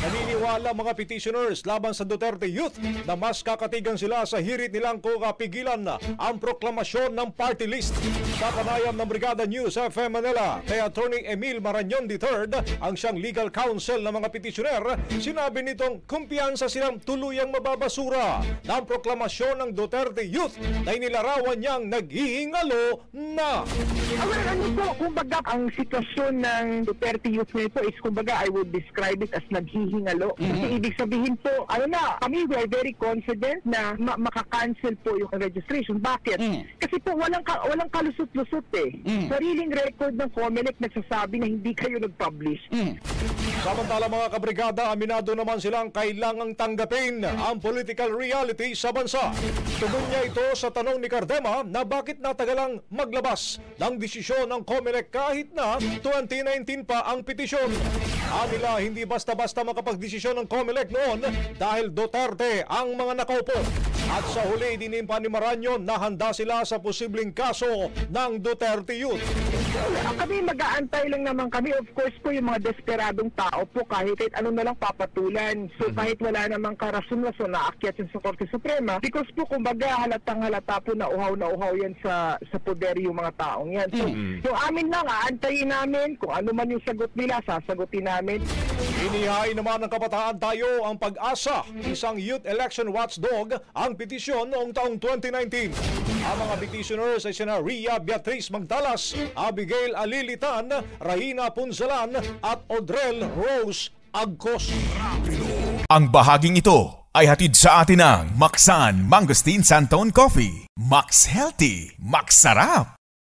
Naniniwala mga petitioners laban sa Duterte Youth na mas kakatigan sila sa hirit nilang kukapigilan ang proklamasyon ng party list. Sa panayam ng Brigada News FM Manila kay Attorney Emil Marañon III, ang siyang legal counsel ng mga petitioner, sinabi nitong kumpiyansa silang tuluyang mababasura ng proklamasyon ng Duterte Youth na inilarawan niyang naghihingalo na. Ano po, kumbaga, ang sitwasyon ng Duterte Youth nito is, kumbaga, I would describe it as naghihingalo. Kasi ibig sabihin po, kami we are very confident na makakancel po yung registration. Bakit? Kasi po, walang kalusot-lusot eh. Sariling record ng COMELEC nagsasabi na hindi kayo nag-publish. Samantala mga kabrigada, aminado naman silang kailangang tanggapin ang political reality sa bansa. Tugon niya ito sa tanong ni Cardema na bakit natagalang maglabas ng desisyon ng COMELEC kahit na 2019 pa ang petisyon. Anila hindi basta-basta makapagdesisyon ng COMELEC noon dahil Duterte ang mga nakaupo. At sa huli, dinimpa ni Marañon na handa sila sa posibleng kaso ng Duterte Youth. Kami mag-aantay lang naman kami. Of course po, yung mga desperadong tao po, kahit ano na lang papatulan. So kahit wala namang karason-rason na aakyat sa Korte Suprema, because po kumbaga halatang-halata po na uhaw yan sa poder yung mga taong yan. So amin lang, aantayin namin kung ano man yung sagot nila, sasagutin namin. Inihain naman ng Kabataan Tayo ang Pag-asa, isang youth election watchdog, ang petisyon noong taong 2019. Ang mga petitioners ay sina Ria Beatriz Magdalas, Abigail Alilitan, Rahina Punzalan at Audrel Rose Agcos. Ang bahaging ito ay hatid sa atin ng Maxan Mangosteen Santon Coffee. Max Healthy, Max Sarap.